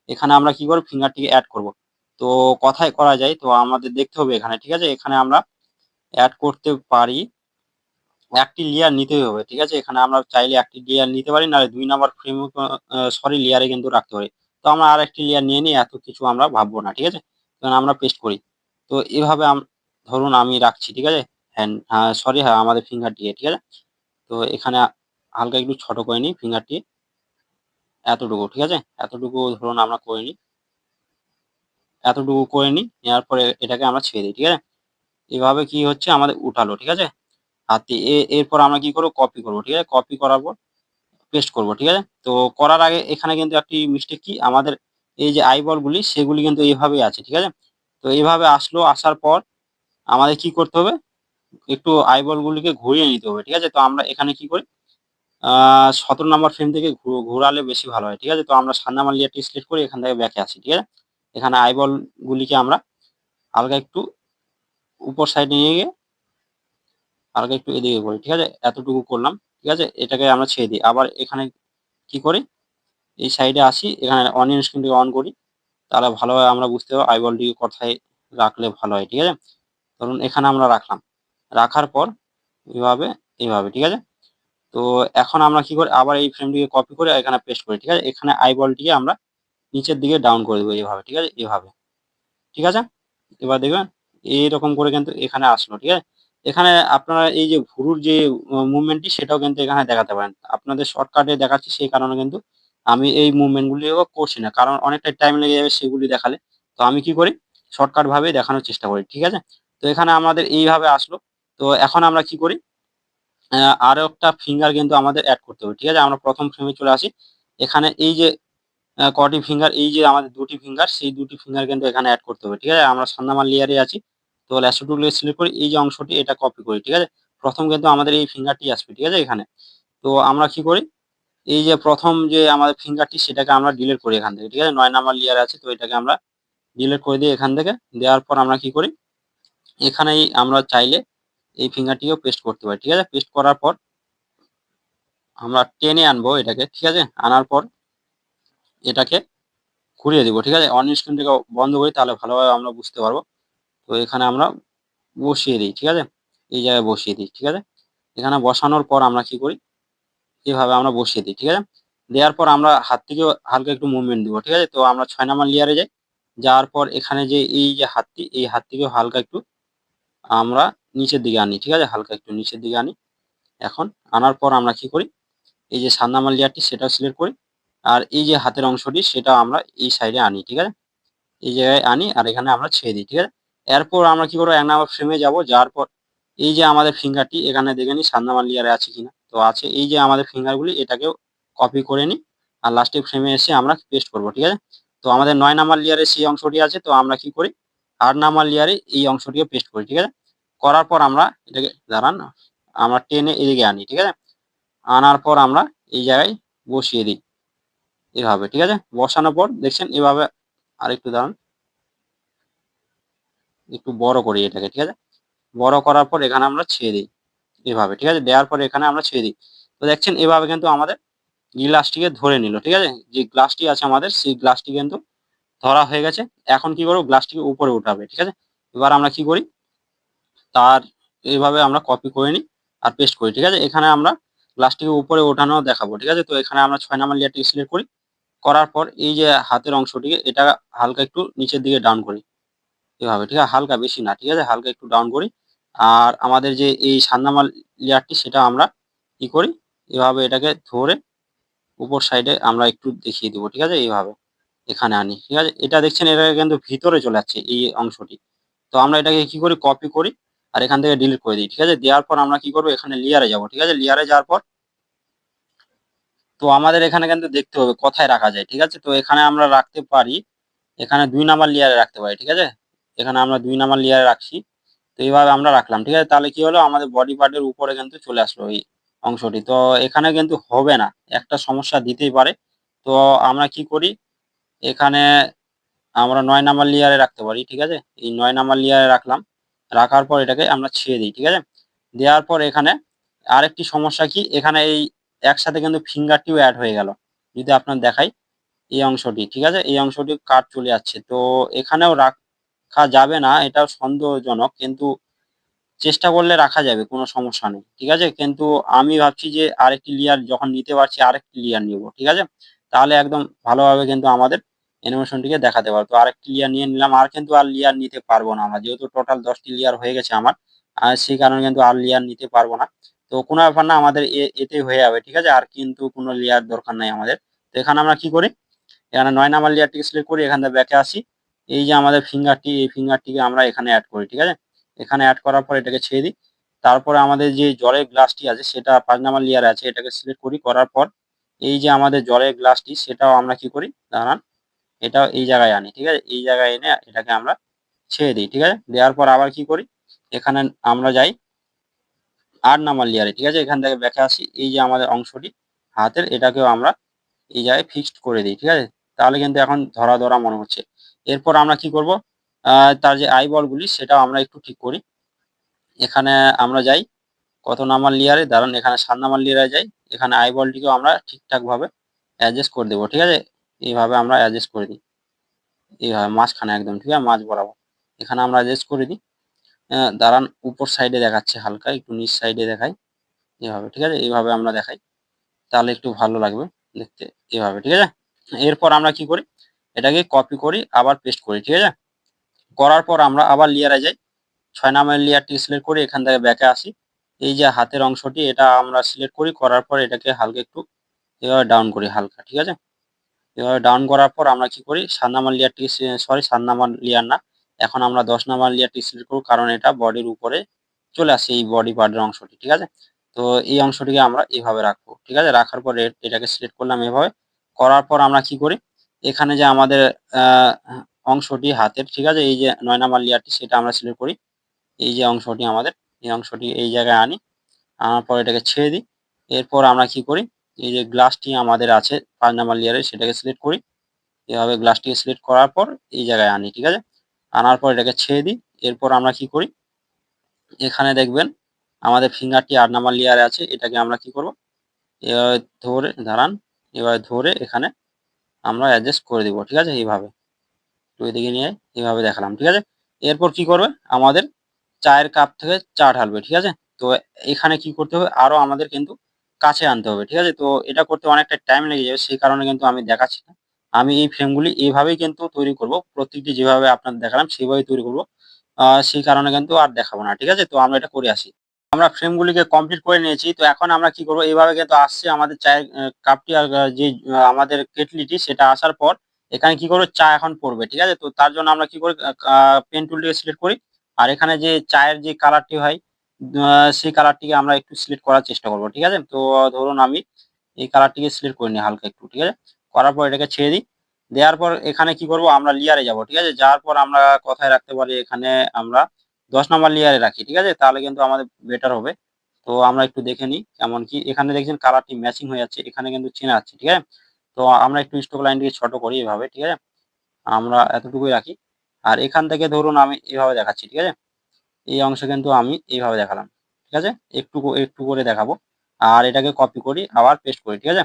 এখানে আমরা কি করব, ফিঙ্গারটিকে অ্যাড করব। তো কথায় করা যায়, তো আমাদের দেখতে হবে এখানে, ঠিক আছে? এখানে আমরা অ্যাড করতে পারি, একটি লেয়ার নিতেই হবে, ঠিক আছে? এখানে আমরা চাইলে একটি লেয়ার নিতে পারি, নাহলে 2 নাম্বার ফ্রেম সরি লেয়ারে কিন্তু রাখতে পারি। তো আমরা আরেকটি লেয়ার নিয়ে নিই, এত কিছু আমরা ভাববো না, ঠিক আছে? তখন আমরা পেস্ট করি। তো এভাবে ধরুন আমি রাখছি, ঠিক আছে? সরি হ্যাঁ, আমাদের ফিঙ্গারটিকে, ঠিক আছে? তো এখানে হালকা একটু ছোট করে নিই ফিঙ্গারটি, এতটুকু, ঠিক আছে? এতটুকু ধরুন আমরা করে নিই, এতটুকু করে নিই, নেওয়ার পরে এটাকে আমরা ছেড়ে দিই, ঠিক আছে? এভাবে কি হচ্ছে আমাদের উঠালো, ঠিক আছে? হাতে এরপর আমরা কি করব, কপি করব, ঠিক আছে? কপি করার পর পেস্ট করব, ঠিক আছে? তো করার আগে এখানে কিন্তু একটি মিস্টেক কি, আমাদের এই যে আইবল গুলি সেগুলি কিন্তু এইভাবেই আছে, ঠিক আছে? তো এইভাবে আসলো, আসার পর আমাদের কি করতে হবে, একটু আইবল গুলিকে ঘুরিয়ে নিতে হবে, ঠিক আছে? তো আমরা এখানে কি করি, 17 নাম্বার ফ্রেম থেকে ঘোরালে বেশি ভালো হয়, ঠিক আছে? তো আমরা 7 নাম্বার লেয়ারটি সিলেক্ট করে এখান থেকে ব্যাকে আসি, ঠিক আছে? এখানে আইবল গুলিকে আমরা হালকা একটু উপর সাইডে নিয়ে গিয়ে হালকা একটু এদিকে করি, ঠিক আছে? এতটুকু করলাম, ঠিক আছে? এটাকে আমরা ছেড়ে দিই। আবার এখানে কি করি, এই সাইডে আসি, এখানে অনিয়ন স্ক্রিনটিকে অন করি, তাহলে ভালোভাবে আমরা বুঝতে পারবো আইবলটিকে কোথায় রাখলে ভালো হয়, ঠিক আছে? ধরুন এখানে আমরা রাখলাম, রাখার পর এভাবে, এভাবে, ঠিক আছে? তো এখন আমরা কি করি, আবার এই ফ্রেমটিকে কপি করে এখানে পেস্ট করি, ঠিক আছে? এখানে আইবলটিকে আমরা নিচের দিকে ডাউন করে দেবো এভাবে, ঠিক আছে? এভাবে, ঠিক আছে? এবার দেখবেন এইরকম করে কিন্তু এখানে আসলো, ঠিক আছে? এখানে আপনারা এই যে ভুরুর যে মুভমেন্টটি সেটাও কিন্তু এখানে দেখাতে পারেন। আপনাদের শর্টকাটে দেখাচ্ছি, সেই কারণে কিন্তু আমি এই মুভমেন্ট গুলিও করছি না। কারণ অনেকটা টাইম লেগে যাবে সেগুলি দেখালে। তো আমি কি করি, শর্টকাট ভাবেই দেখানোর চেষ্টা করি, ঠিক আছে? তো এখানে আমাদের এইভাবে আসলো। তো এখন আমরা কি করি, আরো একটা ফিঙ্গার কিন্তু আমাদের এড করতে হবে, ঠিক আছে? আমরা ১ম ফ্রেমে চলে আসি। এখানে এই যে কটি ফিঙ্গার, এই যে আমাদের ২ টি ফিঙ্গার, সেই ২ টি ফিঙ্গার কিন্তু এখানে এড করতে হবে, ঠিক আছে? আমরা ৭ নাম্বার লেয়ারে আছি। তো ল্যাসো টুল সিলেক্ট করি, এই যে অংশটি এটা কপি করি, ঠিক আছে? ১ম কিন্তু আমাদের এই ফিঙ্গারটি আসবে, ঠিক আছে? এখানে। তো আমরা কি করি, এই যে ১ম যে আমাদের ফিঙ্গারটি সেটাকে আমরা ডিলিট করি এখান থেকে, ঠিক আছে? ৯ নাম্বার লেয়ারে আছে, তো এটাকে আমরা ডিলিট করে দিই এখান থেকে। দেওয়ার পর আমরা কি করি, এখানেই আমরা চাইলে এই ফিঙ্গারটিও পেস্ট করতে পারি, ঠিক আছে? পেস্ট করার পর আমরা টেনে আনবো এটাকে, ঠিক আছে? আনার পর এটাকে ঘুরিয়ে দিব, ঠিক আছে? অন স্ক্রিন থেকে বন্ধ করি, তাহলে ভালোভাবে আমরা বুঝতে পারবো। তো এখানে আমরা বসিয়ে দিই, ঠিক আছে? এই জায়গায় বসিয়ে দিই, ঠিক আছে? এখানে বসানোর পর আমরা কি করি, এভাবে আমরা বসিয়ে দিই, ঠিক আছে? দেওয়ার পর আমরা হাত থেকে হালকা একটু মুভমেন্ট দিব, ঠিক আছে? তো আমরা ৬ নাম্বার লেয়ারে যাই। যাওয়ার পর এখানে যে এই যে হাতটি, এই হাতটিকে হালকা একটু আমরা নিচের দিকে আনি, ঠিক আছে? হালকা একটু নিচের দিকে আনি। এখন আনার পর আমরা কি করি, এই যে ৭ নাম্বার লেয়ারটি সেটাও সিলেক্ট করি। আর এই যে হাতের অংশটি সেটাও আমরা এই সাইডে আনি, ঠিক আছে? এই জায়গায় আনি আর এখানে আমরা ছেড়ে দিই, ঠিক আছে? এরপর আমরা কি করবো, ১ নাম্বার ফ্রেমে যাবো, যাওয়ার পর এই যে আমাদের ফিঙ্গারটি এখানে দেখে নিই ৭ নাম্বার লেয়ারে আছে কিনা। তো আছে, এই যে আমাদের ফিঙ্গারগুলি এটাকেও কপি করে নিই। আর লাস্টের ফ্রেমে এসে আমরা পেস্ট করবো, ঠিক আছে? তো আমাদের ৯ নাম্বার লেয়ারে সেই অংশটি আছে, তো আমরা কি করি, ৮ নাম্বার লেয়ারে এই অংশটিকে পেস্ট করি, ঠিক আছে? করার পর আমরা এটাকে দাঁড়ান, আমরা টেনে এদিকে আনি, ঠিক আছে? আনার পর আমরা এই জায়গায় বসিয়ে দিই এভাবে, ঠিক আছে? বসানোর পর দেখছেন এভাবে, আরেকটু দাঁড়ান, একটু বড় করি এটাকে, ঠিক আছে? বড় করার পর এখানে আমরা ছেড়ে দিই এভাবে, ঠিক আছে? দেওয়ার পরে এখানে আমরা ছেড়ে দিই। তো দেখছেন এভাবে কিন্তু আমাদের গ্লাসটিকে ধরে নিল, ঠিক আছে? যে গ্লাসটি আছে আমাদের, সেই গ্লাসটি কিন্তু ধরা হয়ে গেছে। এখন কি করব, গ্লাসটিকে উপরে উঠাবে, ঠিক আছে? এবার আমরা কি করি, তার এইভাবে আমরা কপি করে নিই আর পেস্ট করি, ঠিক আছে? এখানে আমরা গ্লাসটিকে উপরে ওঠানো দেখাবো, ঠিক আছে? তো এখানে আমরা ৬ নাম্বার লেয়ারটি সিলেক্ট করি। করার পর এই যে হাতের অংশটিকে এটা হালকা একটু নিচের দিকে ডাউন করি এভাবে, ঠিক আছে? হালকা, বেশি না, ঠিক আছে? হালকা একটু ডাউন করি। আর আমাদের যে এই ৭ নাম্বার লেয়ারটি সেটা আমরা কি করি, এভাবে এটাকে ধরে উপর সাইডে আমরা একটু দেখিয়ে দিব, ঠিক আছে? এইভাবে এখানে আনি, ঠিক আছে? এটা দেখছেন এটা কিন্তু ভিতরে চলে যাচ্ছে এই অংশটি। তো আমরা এটাকে কি করি, কপি করি আর এখান থেকে ডিলিট করে দিই, ঠিক আছে? দেওয়ার পর আমরা কি করব, এখানে লেয়ারে যাব, ঠিক আছে? লেয়ারে যাওয়ার পর তো আমাদের এখানে কিন্তু দেখতে হবে কোথায় রাখা যায়, ঠিক আছে? তো এখানে আমরা রাখতে পারি, এখানে ২ নাম্বার লেয়ারে রাখতে পারি, ঠিক আছে? এখানে আমরা ২ নাম্বার লেয়ারে রাখছি। তো এইভাবে আমরা রাখলাম, ঠিক আছে? তাহলে কি হলো, আমাদের বডি পার্টের উপরে কিন্তু চলে আসলো এই অংশটি। তো এখানে কিন্তু হবে না, একটা সমস্যা দিতেই পারে। তো আমরা কি করি, এখানে আমরা ৯ নাম্বার লেয়ারে রাখতে পারি, ঠিক আছে? এই ৯ নাম্বার লেয়ারে রাখলাম। রাখার পর এটাকে আমরা ছেড়ে দিই, ঠিক আছে? দেওয়ার পর এখানে আরেকটি সমস্যা কি, এখানে এই একসাথে কিন্তু ফিঙ্গারটিও অ্যাড হয়ে গেল। যদি আপনার দেখাই এই অংশটি, ঠিক আছে? এই অংশটি কাট চলে যাচ্ছে। তো এখানেও রাখা যাবে না, এটাও সন্দেহজনক। কিন্তু চেষ্টা করলে রাখা যাবে, কোনো সমস্যা নেই। ঠিক আছে? কিন্তু আমি ভাবছি যে আরেকটি লেয়ার যখন নিতে পারছি আরেকটি লেয়ার নিবো। ঠিক আছে? তাহলে একদম ভালোভাবে কিন্তু আমাদের অ্যানিমেশনটিকে দেখাতে পারবো। তো আরেকটি লেয়ার নিয়ে নিলাম। আর কিন্তু আর লেয়ার নিতে পারবো না আমরা। যেহেতু টোটাল ১০ টি লেয়ার হয়ে গেছে আমার। সেই কারণে কিন্তু আর লেয়ার নিতে পারবো না। তো কোনো ব্যাপার না, আমাদের এতেই হয়ে যাবে। ঠিক আছে? আর কিন্তু কোনো লেয়ার দরকার নাই আমাদের। তো এখানে আমরা কি করি? এখানে ৯ নাম্বার লেয়ারটিকে সিলেক্ট করি। এখান থেকে ব্যাকে আসি। এই যে আমাদের ফিঙ্গারটি, এই ফিঙ্গারটিকে আমরা এখানে এড করি। ঠিক আছে? এখানে এড করার পর এটাকে ছেড়ে দিই। তারপরে আমাদের যে জলের গ্লাসটি আছে সেটা ৫ নাম্বার লেয়ারে আছে। এটাকে সিলেক্ট করি। করার পর এই যে আমাদের জলের গ্লাসটি সেটাও আমরা কি করি? দাঁড়ান, এটাও এই জায়গায় আনি। ঠিক আছে? এই জায়গায় এনে এটাকে আমরা ছেড়ে দিই। ঠিক আছে? দেওয়ার পর আবার কি করি? এখানে আমরা যাই ৮ নাম্বার লেয়ারে। ঠিক আছে? এখান থেকে ব্যাকে আসি। এই যে আমাদের অংশটি হাতের, এটাকেও আমরা এই জায়গায় ফিক্সড করে দিই। ঠিক আছে? তাহলে কিন্তু এখন ধরা মনে হচ্ছে। এরপর আমরা কি করব? তার যে আইবল গুলি সেটাও আমরা একটু ঠিক করি। এখানে আমরা যাই কত নাম্বার লেয়ারে? দাঁড়ান, এখানে ৭ নাম্বার লেয়ারে যাই। এখানে আইবলটিকেও আমরা ঠিকঠাকভাবে অ্যাডজাস্ট করে দেব। ঠিক আছে? এইভাবে আমরা অ্যাডজাস্ট করে দিই। এইভাবে মাঝখানে একদম, ঠিক আছে? মাঝ বরাবর। এখানে আমরা অ্যাডজাস্ট করে দিই। দাঁড়ান, উপর সাইডে দেখাচ্ছে হালকা, একটু নিচ সাইডে দেখাই। এভাবে, ঠিক আছে? এইভাবে আমরা দেখাই। তাহলে একটু ভালো লাগবে দেখতে, এভাবে। ঠিক আছে? এরপর আমরা কি করি? এটাকে কপি করি, আবার পেস্ট করি। ঠিক আছে? করার পর আমরা আবার লেয়ারে যাই। ৬ নাম্বার লেয়ারটি সিলেক্ট করি, এখান থেকে ব্যাকে আসি। এই যে হাতের অংশটি এটা আমরা সিলেক্ট করি, করার পর এটাকে হালকা একটু এভাবে ডাউন করি হালকা। ঠিক আছে? এভাবে ডাউন করার পর আমরা কি করি? ৭ নাম্বার লেয়ারটি, সরি ৭ নাম্বার লেয়ার না। এখন আমরা ১০ নাম্বার লেয়ারটি সিলেক্ট করব, কারণ এটা বডির উপরে চলে আসে এই বডি পার্টের অংশটি। ঠিক আছে? তো এই অংশটিকে আমরা এভাবে রাখবো। ঠিক আছে? রাখার পর এটাকে সিলেক্ট করলাম এভাবে। করার পর আমরা কি করি? এখানে যে আমাদের আ অংশটি হাতের, ঠিক আছে? এই যে ৯ নাম্বার লেয়ারটি সেটা আমরা সিলেক্ট করি। এই যে অংশটি আমাদের, এই অংশটি এই জায়গায় আনি। আনার পর এটাকে ছেড়ে দিই। এরপর আমরা কি করি? এই যে গ্লাসটি আমাদের আছে ৫ নাম্বার লেয়ারে সেটাকে সিলেক্ট করি। এভাবে গ্লাসটিকে সিলেক্ট করার পর এই জায়গায় আনি। ঠিক আছে? আনার পর এটাকে ছেড়ে দিই। এরপর আমরা কি করি? এখানে দেখবেন আমাদের ফিঙ্গারটি ৮ নাম্বার লেয়ারে আছে। এটাকে আমরা কি করব? এভাবে ধরে, দাঁড়ান, এভাবে ধরে এখানে আমরা অ্যাডজাস্ট করে দিব। ঠিক আছে? এইভাবে। তো এদিকে নিয়ে এভাবে দেখালাম। ঠিক আছে? এরপর কি করবে? আমাদের চায়ের কাপ থেকে চা ঢালবে। ঠিক আছে? তো এখানে কি করতে হবে? আরো আমাদের কিন্তু কাছে আনতে হবে। ঠিক আছে? তো এটা করতে অনেকটা টাইম লেগে যাবে। সেই কারণে কিন্তু আমি দেখাচ্ছি না। আমি এই ফ্রেমগুলি এভাবেই কিন্তু তৈরি করব। প্রত্যেকটি যেভাবে আপনাদের দেখালাম সেভাবেই তৈরি করব। সেই কারণে কিন্তু আর দেখাবো না। ঠিক আছে? তো আমরা এটা করে আসি। আমরা ফ্রেমগুলিকে কমপ্লিট করে নিয়েছি। তো এখন আমরা কি করব? এভাবে কিন্তু আসছে আমাদের চায়ের কাপটি, আর যে আমাদের কেটলিটি সেটা আসার পর এখানে কি করব? চা এখন পড়বে। ঠিক আছে? তো তার জন্য আমরা কি করি? পেন টুলটিকে সিলেক্ট করি। আর এখানে যে চায়ের যে কালারটি হয় সেই কালারটিকে আমরা একটু সিলেক্ট করার চেষ্টা করব। ঠিক আছে? তো ধরুন আমি এই কালারটিকে সিলেক্ট করে নিই হালকা একটু। ঠিক আছে? করার পর এটাকে ছেড়ে দিই। দেওয়ার পর এখানে কি করব? আমরা লেয়ারে যাব। ঠিক আছে? যাওয়ার পর আমরা কোথায় রাখতে পারি? এখানে আমরা ১০ নাম্বার লেয়ারে রাখি। ঠিক আছে? তাহলে কিন্তু আমাদের বেটার হবে। তো আমরা একটু দেখে নিই কেমন কি। এখানে দেখছেন কালারটি ম্যাচিং হয়ে যাচ্ছে। এখানে কিন্তু চেনা যাচ্ছে। ঠিক আছে? তো আমরা একটু স্ট্রোক লাইনটিকে ছোট করি এভাবে। ঠিক আছে? আমরা এতটুকুই রাখি। আর এখান থেকে ধরুন আমি এভাবে দেখাচ্ছি। ঠিক আছে? এই অংশে কিন্তু আমি এইভাবে দেখালাম। ঠিক আছে? একটু করে দেখাবো। আর এটাকে কপি করি, আবার পেস্ট করি। ঠিক আছে?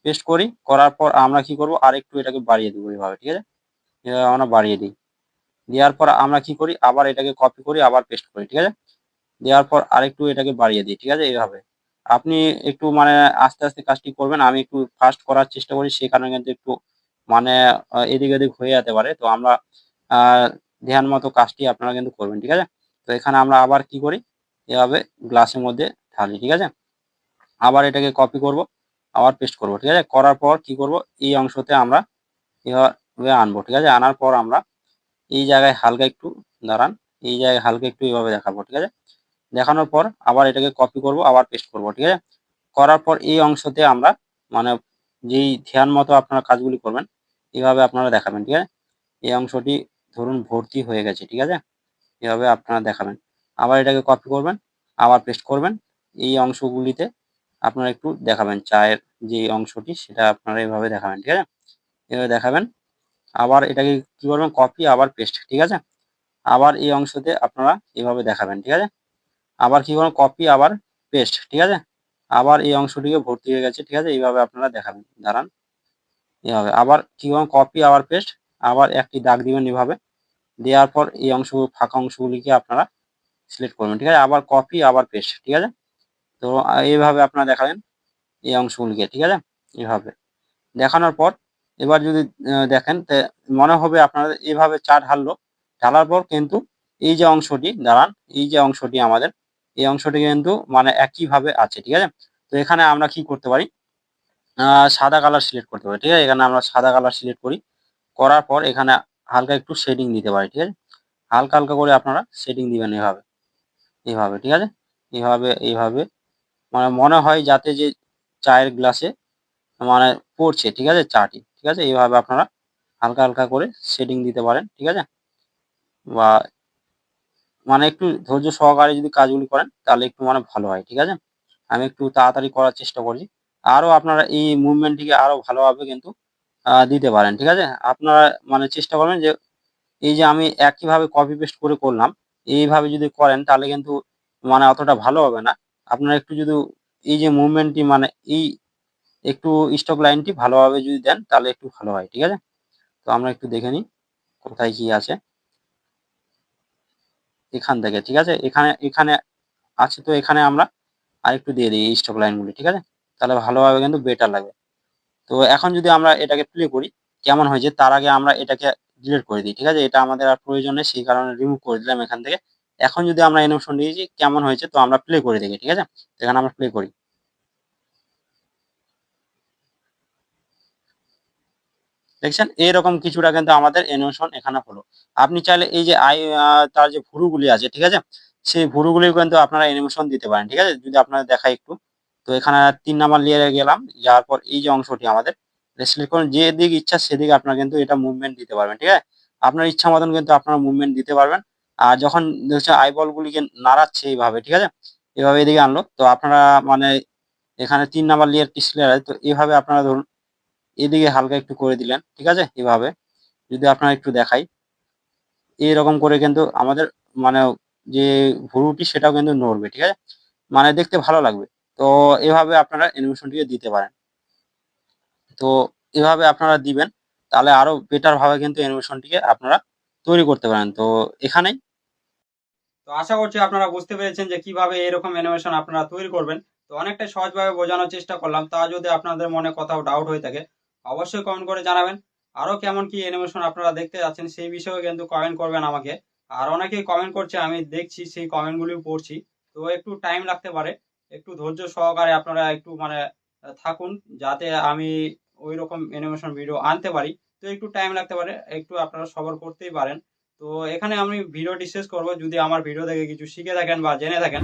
পেস্ট করি। করার পর আমরা কি করব? আরেকটু এটাকে বাড়িয়ে দিব এভাবে। ঠিক আছে? এভাবে আমরা বাড়িয়ে দিই। দেওয়ার পর আমরা কি করি? আবার এটাকে কপি করি, আবার পেস্ট করি। ঠিক আছে? দেওয়ার পর আরেকটু এটাকে বাড়িয়ে দিই। ঠিক আছে? এভাবে। আপনি একটু মানে আস্তে কাজটি করবেন। আমি একটু ফাস্ট করার চেষ্টা করি। সে কারণে কিন্তু একটু মানে এদিক ওদিক হয়ে যেতে পারে। তো আমরা আ ধ্যান মতো কাজটি আপনারা কিন্তু করবেন। ঠিক আছে? তো এখানে আমরা আবার কি করি? এভাবে গ্লাসের মধ্যে ঢালি। ঠিক আছে? আবার এটাকে কপি করব, আবার পেস্ট করব। ঠিক আছে? করার পর কি করব? এই অংশতে আমরা এভাবে আনবো। ঠিক আছে? আনার পর আমরা এই জায়গায় হালকা একটু, দাঁড়ান, এই জায়গায় হালকা একটু এভাবে দেখাবো। ঠিক আছে? দেখানোর পর আবার এটাকে কপি করব, আবার পেস্ট করব। ঠিক আছে? করার পর এই অংশতে আমরা মানে যেই ধ্যান মতো আপনারা কাজগুলি করবেন, এভাবে আপনারা দেখাবেন। ঠিক আছে? এই অংশটি ধরুন ভর্তি হয়ে গেছে। ঠিক আছে? এভাবে আপনারা দেখাবেন। আবার এটাকে কপি করবেন, আবার পেস্ট করবেন। এই অংশগুলিতে আপনারা একটু দেখাবেন। চায়ের যে অংশটি সেটা আপনারা এভাবে দেখাবেন। ঠিক আছে? এভাবে দেখাবেন। আবার এটাকে কি করবেন? কপি আবার পেস্ট। ঠিক আছে? আবার এই অংশতে আপনারা এভাবে দেখাবেন। ঠিক আছে? আবার কি করবেন? কপি আবার পেস্ট, ঠিক আছে? আবার এই অংশটিকে ভর্তি হয়ে গেছে, ঠিক আছে? এইভাবে আপনারা দেখাবেন, দাঁড়ান। এভাবে আবার কি করবেন, কপি আবার পেস্ট, আবার একটি দাগ দিবেন এভাবে। দেওয়ার পর এই ফাঁকা অংশগুলিকে আপনারা সিলেক্ট করবেন, ঠিক আছে? আবার কপি আবার পেস্ট, ঠিক আছে? তো এইভাবে আপনারা দেখাবেন এই অংশগুলিকে, ঠিক আছে? এভাবে দেখানোর পর এবার যদি দেখেন মনে হবে আপনাদের এভাবে চা ঢাললো, ঢালার পর কিন্তু এই যে অংশটি দাঁড়ান, এই যে অংশটি আমাদের, এই অংশটি কিন্তু মানে একইভাবে আছে, ঠিক আছে? তো এখানে আমরা কি করতে পারি, সাদা কালার সিলেক্ট করতে পারি, ঠিক আছে? এখানে আমরা সাদা কালার সিলেক্ট করি, করার পর এখানে হালকা একটু শেডিং দিতে পারি, ঠিক আছে? হালকা হালকা করে আপনারা শেডিং দিবেন এভাবে, এভাবে, ঠিক আছে? এভাবে এইভাবে মানে মনে হয় যাতে যে চায়ের গ্লাসে মানে পড়ছে, ঠিক আছে? চাটি, ঠিক আছে? এইভাবে আপনারা হালকা হালকা করে শেডিং দিতে পারেন, ঠিক আছে? বা মানে একটু ধৈর্য সহকারে যদি কাজগুলি করেন তাহলে একটু মানে ভালো হয়, ঠিক আছে? আমি একটু তাড়াতাড়ি করার চেষ্টা করছি। আরো আপনারা এই মুভমেন্টটিকে আরো ভালোভাবে কিন্তু দিতে পারেন, ঠিক আছে? আপনারা মানে চেষ্টা করবেন যে এই যে আমি একইভাবে কপি পেস্ট করে করলাম, এইভাবে যদি করেন তাহলে কিন্তু মানে অতটা ভালো হবে না। আপনারা একটু যদি এই যে মুভমেন্টটি মানে এই একটু স্ট্রোক লাইনটি ভালোভাবে যদি দেন তাহলে একটু ভালো হয়, ঠিক আছে? তো আমরা একটু দেখে নিই কোথায় কি আছে এখান থেকে, ঠিক আছে? এখানে এখানে আছে, তো এখানে আমরা আরেকটু দিয়ে দিই এই স্ট্রোক লাইনগুলি, ঠিক আছে? তাহলে ভালোভাবে কিন্তু বেটার লাগবে। তো এখন যদি আমরা এটাকে প্লে করি কেমন হয়েছে তার আগে আমরা এটাকে ডিলিট করে দিই, ঠিক আছে? এটা আমাদের আর প্রয়োজন নেই, সেই কারণে রিমুভ করে দিলাম এখান থেকে। এখন যদি আমরা অ্যানিমেশন দিয়েছি কেমন হয়েছে তো আমরা প্লে করে দেখি, ঠিক আছে? এখানে আমরা প্লে করি, দেখছেন এরকম কিছুটা কিন্তু আমাদের অ্যানিমেশন এখানে হলো। আপনি চাইলে এই যে তার যে ভুরুগুলি আছে, ঠিক আছে? সেই ভুরুগুলিও কিন্তু আপনারা অ্যানিমেশন দিতে পারেন, ঠিক আছে? যদি আপনাদের দেখাই একটু। তো এখানে ৩ নাম্বার লেয়ারে গেলাম, যাওয়ার পর এই যে অংশটি আমাদের সিলেক্ট করুন, যেদিকে ইচ্ছা সেদিকে আপনারা কিন্তু এটা মুভমেন্ট দিতে পারবেন, ঠিক আছে? আপনার ইচ্ছা মতন কিন্তু আপনারা মুভমেন্ট দিতে পারবেন। আর যখন হচ্ছে আইবল গুলিকে নাড়াচ্ছে এইভাবে, ঠিক আছে? এভাবে এদিকে আনলো তো আপনারা মানে এখানে ৩ নাম্বার লেয়ার ডিসপ্লে আছে, তো এভাবে আপনারা ধরুন এদিকে হালকা একটু করে দিলেন, ঠিক আছে? এভাবে যদি আপনারা একটু দেখাই, এরকম করে কিন্তু আমাদের মানে যে ভুরুটি সেটাও কিন্তু নড়বে, ঠিক আছে? মানে দেখতে ভালো লাগবে। তো এভাবে আপনারা অ্যানিমেশনটিকে দিতে পারেন। তো এভাবে আপনারা দিবেন তাহলে আরো বেটার ভাবে কিন্তু অ্যানিমেশনটিকে আপনারা তৈরি করতে পারেন। তো এখানেই তো আশা করছি আপনারা বুঝতে পেরেছেন যে কিভাবে এরকম অ্যানিমেশন আপনারা তৈরি করবেন। তো অনেকটা সহজভাবে বোঝানোর চেষ্টা করলাম। তা যদি আপনাদের মনে কোথাও ডাউট হয়ে থাকে অবশ্যই কমেন্ট করে জানাবেন। আরো কেমন কি অ্যানিমেশন আপনারা দেখতে যাচ্ছেন সেই বিষয়েও কিন্তু কমেন্ট করবেন আমাকে। আর অনেকেই কমেন্ট করছে, আমি দেখছি সেই কমেন্টগুলিও পড়ছি। তো একটু টাইম লাগতে পারে। একটু ধৈর্য সহকারে আপনারা একটু মানে থাকুন যাতে আমি ওইরকম অ্যানিমেশন ভিডিও আনতে পারি। তো একটু টাইম লাগতে পারে। একটু আপনারা সবর করতেই পারেন। তো এখানে আমি ভিডিওটি শেষ করব। যদি আমার ভিডিও থেকে কিছু শিখে থাকেন বা জেনে থাকেন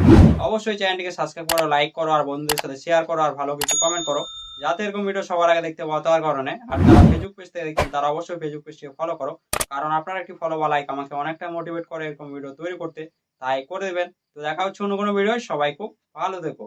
অবশ্যই চ্যানেলটিকে সাবস্ক্রাইব করো, লাইক করো আর বন্ধুদের সাথে শেয়ার করো আর ভালো কিছু কমেন্ট করো যাতে এরকম ভিডিও সবার আগে দেখতে পাও তার কারণে। আর যারা ফেসবুক পেজ থেকে দেখছেন তারা অবশ্যই ফেসবুক পেজটিকে ফলো করো, কারণ আপনার একটি ফলো বা লাইক আমাকে অনেকটা মোটিভেট করে এরকম ভিডিও তৈরি করতে, তাই করে দেবেন। তো দেখা হচ্ছে অন্য কোনো ভিডিও। সবাই খুব ভালো থেকো।